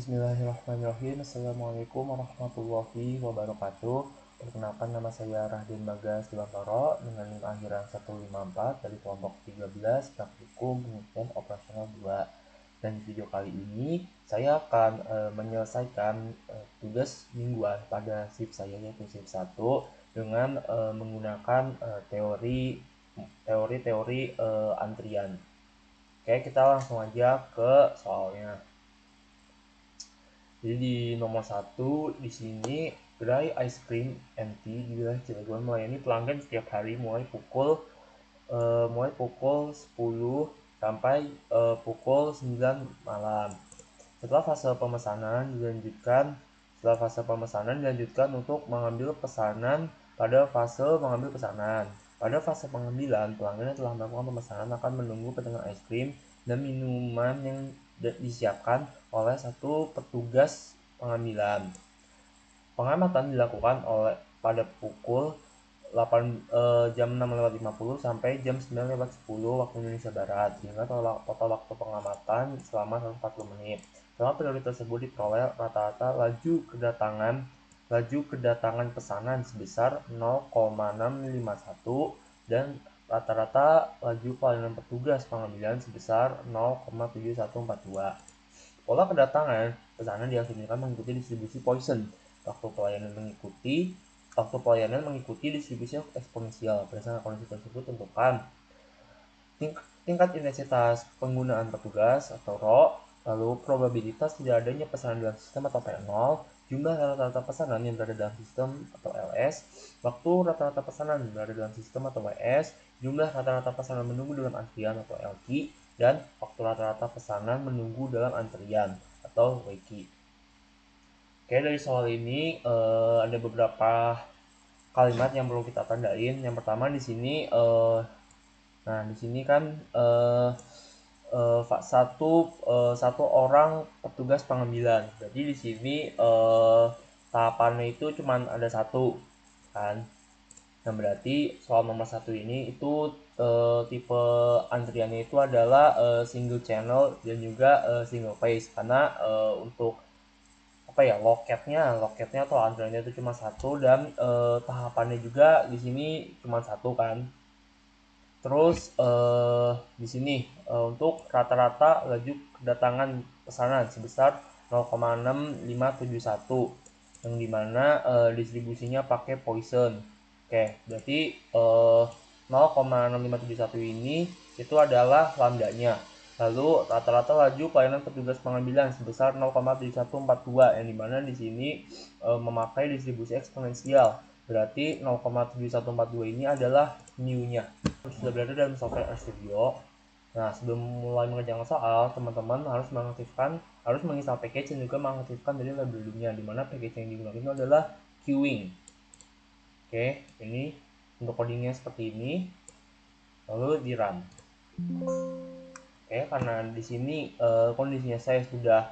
Bismillahirrahmanirrahim. Assalamualaikum warahmatullahi wabarakatuh. Perkenalkan, nama saya Rahdin Bagas Dewantoro dengan NIM akhiran 154 dari kelompok 13 Praktikum Penelitian Operasional 2. Dan di video kali ini saya akan menyelesaikan tugas mingguan pada shift saya, yaitu shift 1 dengan menggunakan teori antrian. Oke, kita langsung aja ke soalnya. Jadi di nomor 1 di sini, Gerai Ice Cream MT di wilayah Cilegon melayani pelanggan setiap hari mulai pukul 10 sampai pukul 9 malam. Setelah fase pemesanan dilanjutkan untuk mengambil pesanan pada fase mengambil pesanan. Pada fase pengambilan, pelanggan yang telah melakukan pemesanan akan menunggu pedagang es krim dan minuman yang disiapkan oleh satu petugas pengambilan. Pengamatan dilakukan pada pukul jam 6.50 sampai jam 9.10 waktu Indonesia Barat, sehingga total waktu pengamatan selama 140 menit. Selama periode tersebut diperoleh rata-rata laju kedatangan pesanan sebesar 0,651 dan rata-rata laju pelayanan petugas pengambilan sebesar 0,7142. Pola kedatangan pesanan diasumsikan mengikuti distribusi Poisson. Waktu pelayanan mengikuti distribusi eksponensial. Berdasarkan kondisi tersebut, tentukan tingkat intensitas penggunaan petugas atau RO, lalu probabilitas tidak adanya pesanan dalam sistem atau P0, jumlah rata-rata pesanan yang berada dalam sistem atau LS, waktu rata-rata pesanan berada dalam sistem atau WS, jumlah rata-rata pesanan menunggu dalam antrian atau LQ, dan waktu rata-rata pesanan menunggu dalam antrian atau WQ. Oke, dari soal ini ada beberapa kalimat yang perlu kita tandain. Yang pertama di sini, di sini kan satu orang petugas pengambilan. Jadi di sini tahapannya itu cuma ada satu, kan? Nah, berarti soal nomor 1 ini itu tipe antriannya itu adalah single channel dan juga single phase, karena untuk loketnya atau antriannya itu cuma satu, dan tahapannya juga di sini cuma satu, kan. Terus di sini untuk rata-rata laju kedatangan pesanan sebesar 0,6571 yang dimana distribusinya pakai Poisson. Oke, berarti 0,6571 ini itu adalah lambdanya. Lalu rata-rata laju pelayanan petugas pengambilan sebesar 0,7142 yang dimana di sini memakai distribusi eksponensial. Berarti 0,7142 ini adalah mu-nya. Sudah berada dalam software RStudio. Nah, sebelum mulai mengerjakan soal, teman-teman harus menginstal package dan juga mengaktifkan dari labelingnya, dimana package yang digunakan itu adalah queuing. Oke, ini untuk codingnya seperti ini, lalu di run. Oke, karena di sini kondisinya saya sudah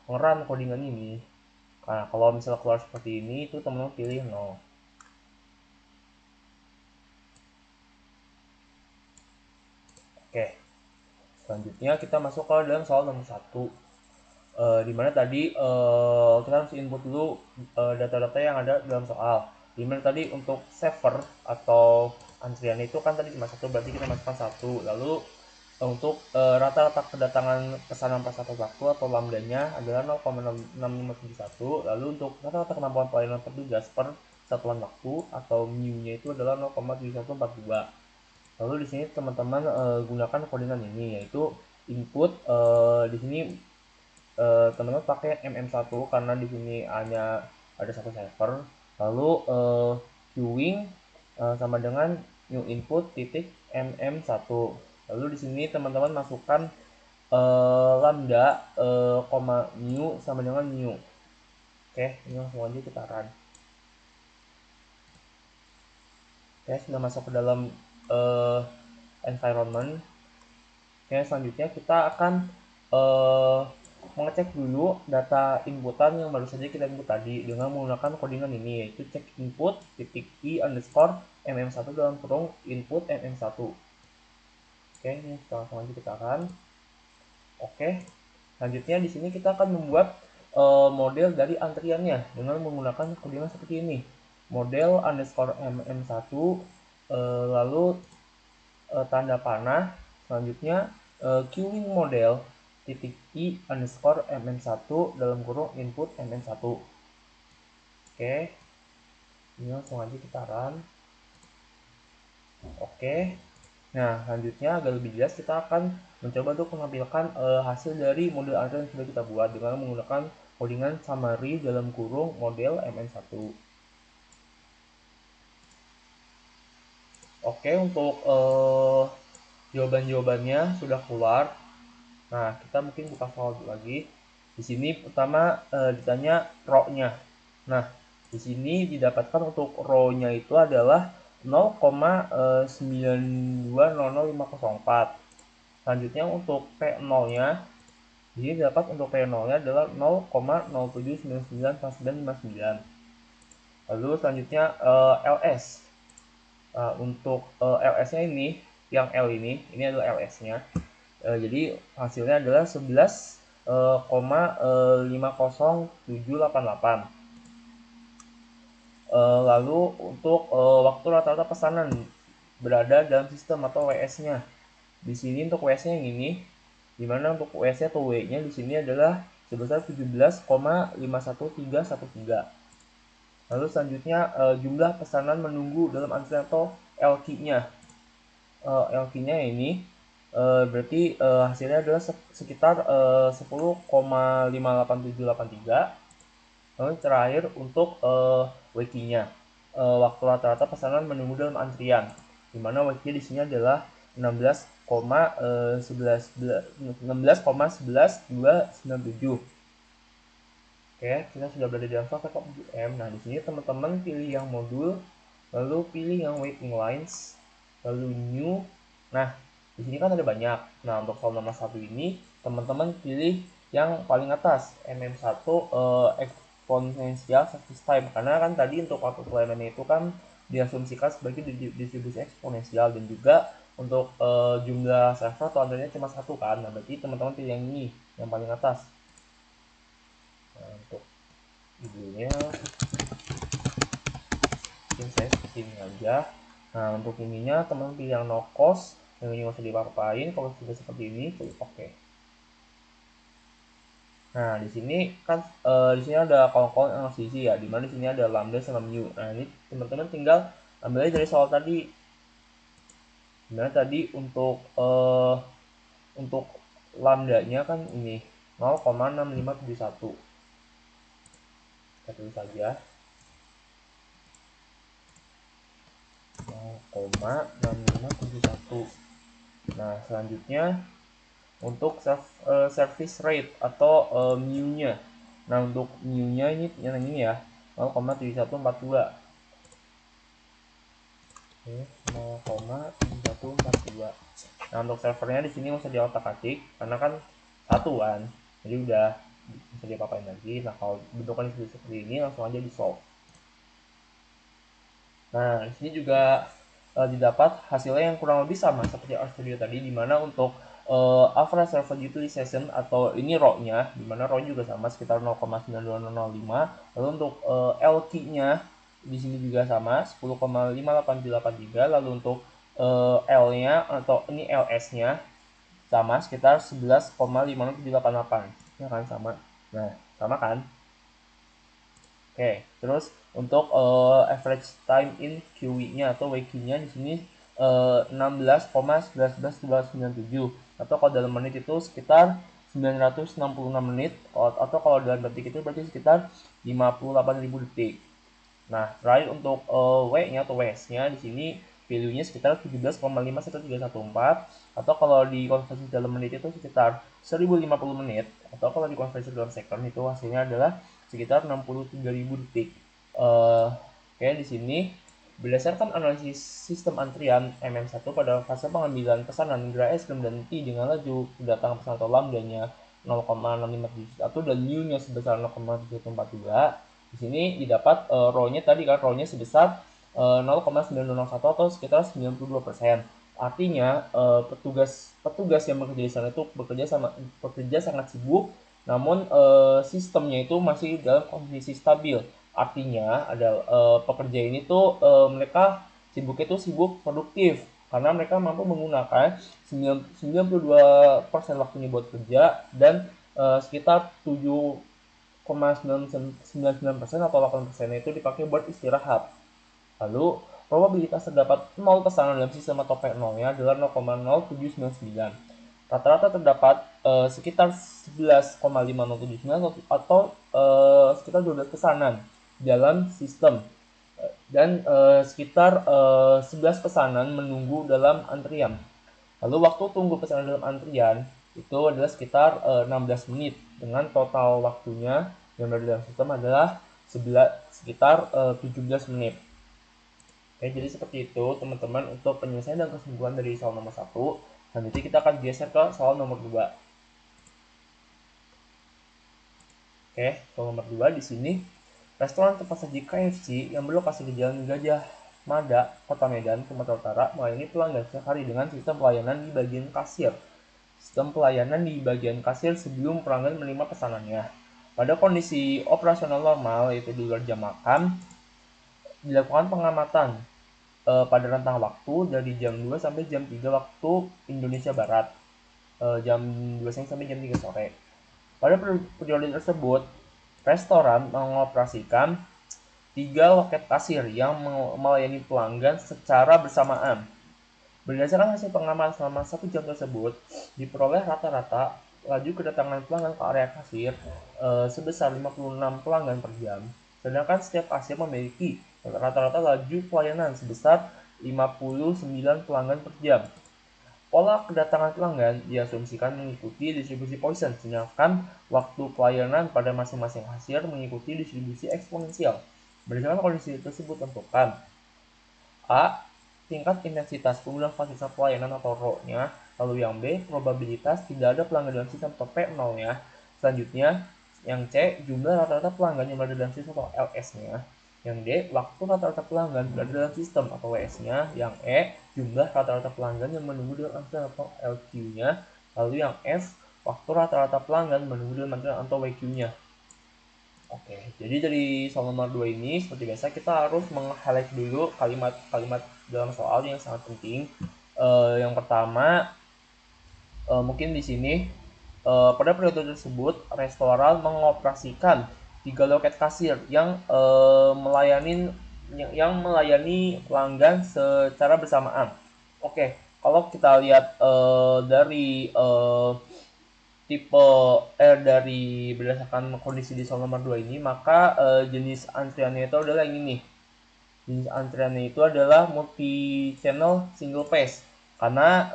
nge-run codingan ini. Nah, kalau misalnya keluar seperti ini, itu teman-teman pilih 0. Oke, selanjutnya kita masuk ke dalam soal nomor 1. Dimana tadi kita harus input dulu data-data yang ada dalam soal. Dimana tadi untuk saver atau antrian itu kan tadi cuma satu, berarti kita masukkan 1. Lalu untuk rata-rata kedatangan pesanan per satu waktu atau lambdanya adalah 0,6571. Lalu untuk rata-rata kemampuan pelayanan petugas per satuan waktu atau mu-nya itu adalah 0,7142. Lalu di sini teman-teman gunakan codingan ini, yaitu input di sini teman-teman pakai mm1 karena di sini hanya ada satu server. Lalu queuing sama dengan new input titik mm1. Lalu di sini teman-teman masukkan lambda new sama dengan new. Oke, ini langsung aja kita run. Oke, sudah masuk ke dalam environment. Oke, selanjutnya kita akan mengecek dulu data inputan yang baru saja kita input tadi dengan menggunakan codingan ini, yaitu check input titik i underscore mm1 dalam kurung input mm1. Oke, ini langsung aja kita run. Oke, Selanjutnya di sini kita akan membuat model dari antriannya dengan menggunakan kodinya seperti ini. Model underscore mm1, lalu tanda panah, selanjutnya queuing model titik i underscore mm1 dalam kurung input mm1. Oke, ini langsung aja kita run. Oke, nah selanjutnya agar lebih jelas kita akan mencoba untuk menampilkan hasil dari model antrian yang sudah kita buat dengan menggunakan codingan summary dalam kurung model mm1. Oke, untuk jawaban-jawabannya sudah keluar. Nah, kita mungkin buka soal lagi. Di sini pertama ditanya row-nya. Nah, di sini didapatkan untuk row-nya itu adalah 0,92000504. Selanjutnya untuk P0-nya, di sini dapat untuk P0-nya adalah 0,07994959. Lalu selanjutnya LS. Untuk LS-nya ini, yang L ini adalah LS-nya. Jadi hasilnya adalah 11,50788. Lalu untuk waktu rata-rata pesanan berada dalam sistem atau WS-nya. Di sini untuk WS-nya yang ini, dimana untuk WS-nya atau W-nya di sini adalah sebesar 17,51313. Lalu selanjutnya jumlah pesanan menunggu dalam antrian atau LQ-nya. LQ-nya ini berarti hasilnya adalah sekitar 10,58783. Lalu terakhir untuk WQ-nya, waktu rata-rata pesanan menunggu dalam antrian, di mana WQ di sini adalah 16,11297. Oke, kita sudah berada di dalam fase 7M. Nah, di sini teman-teman pilih yang modul, lalu pilih yang waiting lines, lalu new. Nah, di sini kan ada banyak. Nah, untuk soal nomor 1 ini, teman-teman pilih yang paling atas, MM1 exponential service time. Karena kan tadi untuk waktu pelayanannya itu kan diasumsikan sebagai distribusi eksponensial, dan juga untuk jumlah server atau antriannya cuma satu kan. Nah, berarti teman-teman pilih yang ini, yang paling atas. Nah, untuk videonya mungkin saya seperti ini aja. Nah, untuk ininya teman-teman pilih yang no cost, yang ini nggak usah diapa-apain. Kalau sudah seperti ini, klik oke. Nah, di sini kan di sini ada kolom-kolom yang harus diisi ya, dimana di sini ada lambda sama mu. Nah, ini teman-teman tinggal ambil aja dari soal tadi. Dimana tadi untuk lambdanya kan ini 0,6571. Kita tulis saja 0,6571. Nah, selanjutnya untuk service rate atau mu-nya. Nah, untuk mu-nya ini yang ini ya, 0,7142. Oke, 0,7142. Nah, untuk servernya di sini nggak usah diotak-atik karena kan satuan, jadi udah bisa diapa-apain lagi. Nah, kalau bentukannya seperti ini langsung aja di solve. Nah, di sini juga didapat hasilnya yang kurang lebih sama seperti RStudio tadi, dimana untuk average server utilization atau ini row-nya, dimana row juga sama sekitar 0,92005. Lalu untuk LQ-nya di sini juga sama 10,58783. Lalu untuk L-nya atau ini LS-nya sama sekitar 11,50788. Ya kan sama. Nah, sama kan? Oke, terus untuk average time in QW-nya atau WQ-nya di sini 16,111297, atau kalau dalam menit itu sekitar 966 menit, atau kalau dalam detik itu berarti sekitar 58.000 detik. Nah, terakhir untuk W-nya atau WS-nya di sini value-nya sekitar 17,51314, atau kalau dikonversi dalam menit itu sekitar 1050 menit, atau kalau dikonversi dalam second itu hasilnya adalah sekitar 63.000 detik. Oke, di sini berdasarkan analisis sistem antrian MM1 pada fase pengambilan pesanan gerai es krim dan tea dengan laju kedatangan pesanan atau lambdanya 0,6571 dan mu-nya sebesar 0,7142. Di sini didapat row-nya tadi kan, row-nya sebesar 0,901 atau sekitar 92%. Artinya petugas yang bekerja di sana itu bekerja sangat sibuk, namun sistemnya itu masih dalam kondisi stabil. Artinya ada pekerja ini tuh mereka sibuknya itu sibuk produktif karena mereka mampu menggunakan 92% waktunya buat kerja dan sekitar 7,99% atau 8% itu dipakai buat istirahat. Lalu, probabilitas terdapat 0 pesanan dalam sistem atau P0-nya adalah 0,0799. Rata-rata terdapat sekitar 11,5079 atau sekitar 12 pesanan dalam sistem dan sekitar 11 pesanan menunggu dalam antrian. Lalu waktu tunggu pesanan dalam antrian itu adalah sekitar 16 menit dengan total waktunya yang berada dalam sistem adalah sekitar 17 menit. Oke, jadi seperti itu teman-teman untuk penyelesaian dan kesimpulan dari soal nomor 1. Nanti kita akan geser ke soal nomor 2. Oke, soal nomor 2 di sini. Restoran tempat saji KFC yang berlokasi di Jalan Gajah Mada, Kota Medan, Sumatera Utara melayani pelanggan setiap hari dengan sistem pelayanan di bagian kasir. Sistem pelayanan di bagian kasir sebelum pelanggan menerima pesanannya. Pada kondisi operasional normal, yaitu di luar jam makan, dilakukan pengamatan pada rentang waktu dari jam 2 sampai jam 3 waktu Indonesia Barat, jam 2 siang sampai jam 3 sore. Pada periode tersebut, restoran mengoperasikan 3 loket kasir yang melayani pelanggan secara bersamaan. Berdasarkan hasil pengamatan selama 1 jam tersebut, diperoleh rata-rata laju kedatangan pelanggan ke area kasir sebesar 56 pelanggan per jam. Sedangkan setiap kasir memiliki rata-rata laju pelayanan sebesar 59 pelanggan per jam. Pola kedatangan pelanggan diasumsikan mengikuti distribusi Poisson, sedangkan waktu pelayanan pada masing-masing kasir mengikuti distribusi eksponensial. Berdasarkan kondisi tersebut tentukan A. Tingkat intensitas penggunaan fasilitas pelayanan atau RO-nya. Lalu yang B. Probabilitas tidak ada pelanggan dalam sistem atau P0-nya. Selanjutnya, yang C. Jumlah rata-rata pelanggan yang berada dalam sistem atau LS-nya. Yang D. Waktu rata-rata pelanggan berada dalam sistem atau WS-nya. Yang E. Jumlah rata-rata pelanggan yang menunggu dalam antrian atau LQ-nya. Lalu yang F. Waktu rata-rata pelanggan menunggu dalam antrian atau WQ-nya. Oke, jadi dari soal nomor 2 ini seperti biasa kita harus meng-highlight dulu kalimat-kalimat dalam soal yang sangat penting. Yang pertama, mungkin di sini pada periode tersebut restoran mengoperasikan 3 loket kasir yang melayani pelanggan secara bersamaan. Oke, kalau kita lihat dari tipe dari berdasarkan kondisi di soal nomor 2 ini, maka jenis antriannya itu adalah yang ini. Jenis antriannya itu adalah multi channel single phase. Karena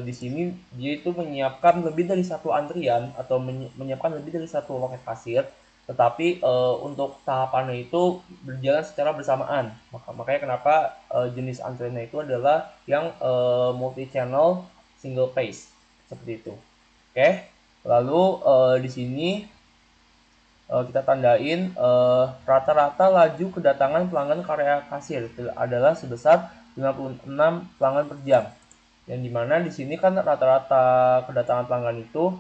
di sini dia itu menyiapkan lebih dari satu antrian atau menyiapkan lebih dari satu loket kasir, tetapi untuk tahapannya itu berjalan secara bersamaan. Makanya kenapa jenis antriannya itu adalah yang multi channel single phase seperti itu. Oke. Lalu di sini kita tandain rata-rata laju kedatangan pelanggan ke area kasir adalah sebesar 56 pelanggan per jam. Yang dimana di sini kan rata-rata kedatangan pelanggan itu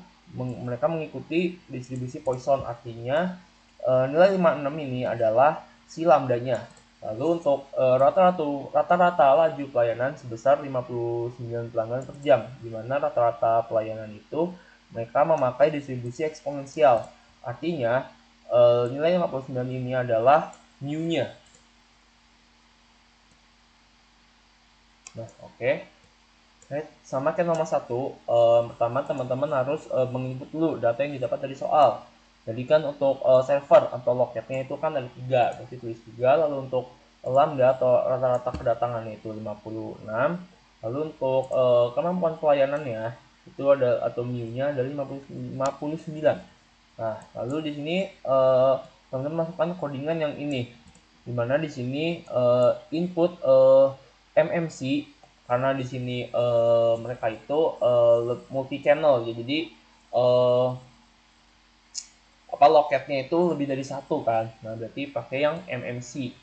mereka mengikuti distribusi Poisson, artinya nilai 56 ini adalah si lambdanya. Lalu untuk rata-rata laju pelayanan sebesar 59 pelanggan per jam, dimana rata-rata pelayanan itu mereka memakai distribusi eksponensial. Artinya nilai 59 ini adalah mu-nya. Nah, oke. Sama kayak nomor 1, pertama teman-teman harus menginput dulu data yang didapat dari soal. Jadi kan untuk server atau loketnya itu kan ada 3, berarti tulis 3. Lalu untuk lambda atau rata-rata kedatangannya itu 56. Lalu untuk kemampuan pelayanannya itu ada atau mu-nya dari 59. Nah, lalu di sini teman-teman masukkan codingan yang ini, dimana di sini input MMC karena di sini mereka itu multi channel ya, jadi loketnya itu lebih dari satu kan. Nah, berarti pakai yang MMC.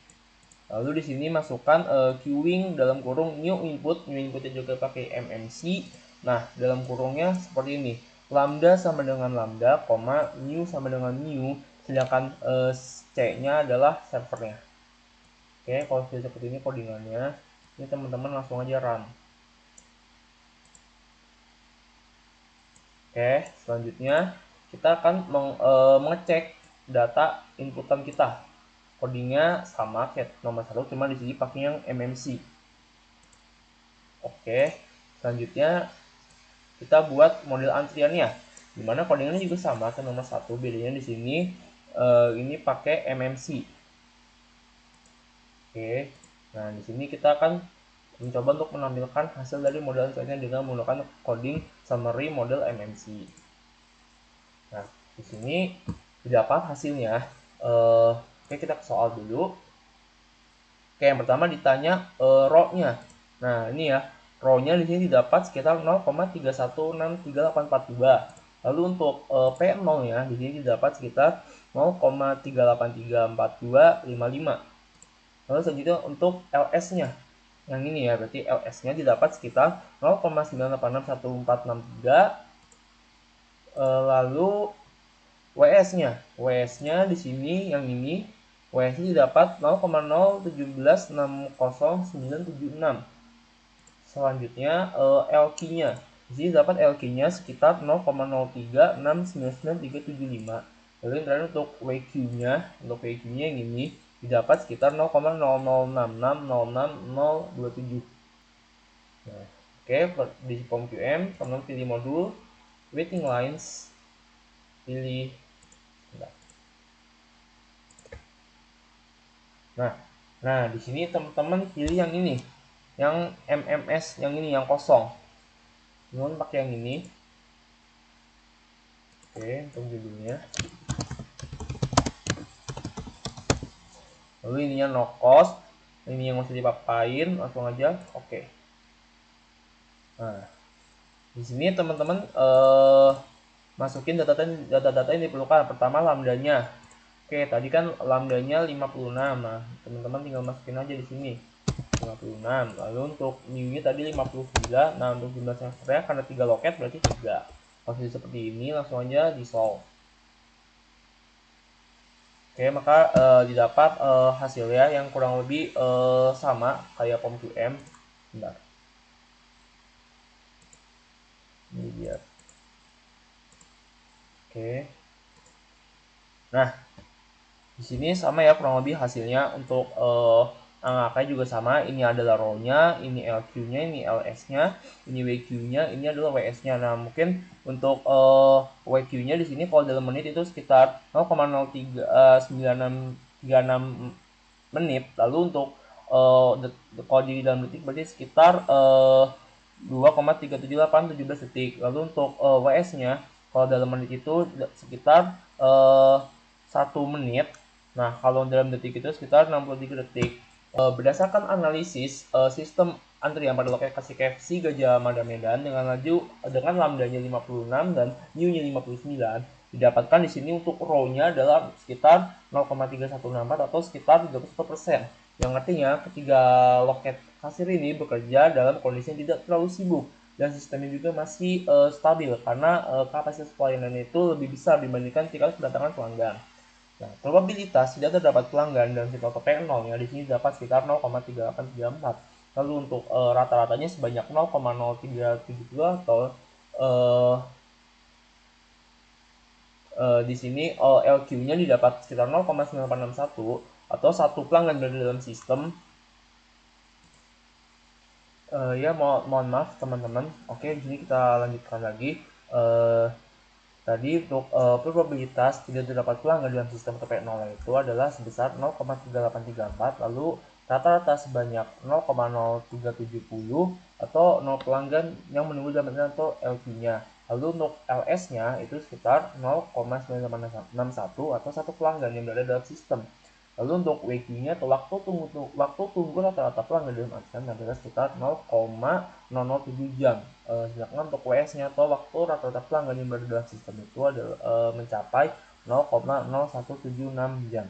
Lalu di sini masukkan queuing dalam kurung new inputnya juga pakai MMC. Nah, dalam kurungnya seperti ini. Lambda sama dengan lambda, new sama dengan new, sedangkan C-nya adalah servernya. Oke, kalau sudah seperti ini codingannya, ini teman-teman langsung aja run. Oke, selanjutnya kita akan mengecek data inputan kita. Codingnya sama kayak nomor 1, cuma di sini pakai yang MMC. Oke, selanjutnya kita buat model antriannya. Dimana codingannya juga sama kayak nomor 1, bedanya di sini ini pakai MMC. Oke, nah di sini kita akan mencoba untuk menampilkan hasil dari model antriannya dengan menggunakan coding summary model MMC. Nah, di sini didapat hasilnya. Oke, kita ke soal dulu. Oke, yang pertama ditanya row-nya. Nah, ini ya, row-nya di sini didapat sekitar 0,3163842. Lalu untuk P0-nya di sini didapat sekitar 0,3834255. Lalu selanjutnya untuk LS-nya. Yang ini ya, berarti LS-nya didapat sekitar 0,9861463. Lalu WS-nya di sini yang ini WS-nya didapat 0,017600976. Selanjutnya LQ-nya. Di sini dapat LQ-nya sekitar 0,03699375. Lalu yang terakhir untuk WQ-nya, yang ini didapat sekitar 0,0066066027. Nah, oke, di form QM, teman pilih modul waiting lines, pilih. Nah, di sini teman-teman pilih yang ini, yang MMS, yang ini, yang kosong. Teman pakai yang ini. Oke, untuk judulnya. Lalu ininya no cost, ini yang masih dipapain, langsung aja. Oke. Nah, di sini teman-teman masukin data-data yang diperlukan. Pertama lambdanya. Oke, tadi kan lambdanya 56. Nah, teman-teman tinggal masukin aja di sini. 56. Lalu untuk new-nya tadi 59. Nah, untuk jumlah servernya karena 3 loket berarti 3. Kalau seperti ini langsung aja di solve. Oke, maka didapat hasilnya yang kurang lebih sama kayak POM2M. Bentar. Ini dia. Oke. Nah, di sini sama ya kurang lebih hasilnya untuk angkanya juga sama. Ini adalah row-nya, ini LQ-nya, ini LS-nya, ini WQ-nya, ini adalah WS-nya. Nah, mungkin untuk WQ-nya di sini kalau dalam menit itu sekitar 0,039636 menit. Lalu untuk kalau di dalam detik berarti sekitar 2,37817 detik. Lalu untuk WS-nya kalau dalam menit itu sekitar 1 menit. Nah, kalau dalam detik itu sekitar 63 detik. Berdasarkan analisis sistem antrian pada lokasi KFC Gajah Mada Medan dengan lambdanya 56 dan new-nya 59, didapatkan di sini untuk row-nya adalah sekitar 0,3164 atau sekitar 31%. Yang artinya ketiga loket kasir ini bekerja dalam kondisi yang tidak terlalu sibuk dan sistemnya juga masih stabil karena kapasitas pelayanan itu lebih besar dibandingkan tingkat kedatangan pelanggan. Nah, probabilitas tidak terdapat pelanggan dan fitur P0 nya di sini dapat sekitar 0,3834. Lalu untuk rata-ratanya sebanyak 0,0372 atau di sini LQ-nya didapat sekitar 0,9861 atau satu pelanggan berada dalam sistem. Ya mohon maaf teman-teman. Oke, di sini kita lanjutkan lagi. Tadi untuk probabilitas tidak terdapat pelanggan dalam sistem TP0 itu adalah sebesar 0,3834, lalu rata-rata sebanyak 0,0370 atau 0 pelanggan yang menunggu dalam atau LQ-nya. Lalu untuk LS-nya itu sekitar 0,9861 atau satu pelanggan yang berada dalam sistem. Lalu untuk WQ-nya atau waktu tunggu rata-rata pelanggan dalam antrian adalah sekitar 0,007 jam. Sedangkan untuk WS-nya atau waktu rata-rata pelanggan yang berada dalam sistem itu adalah mencapai 0,0176 jam.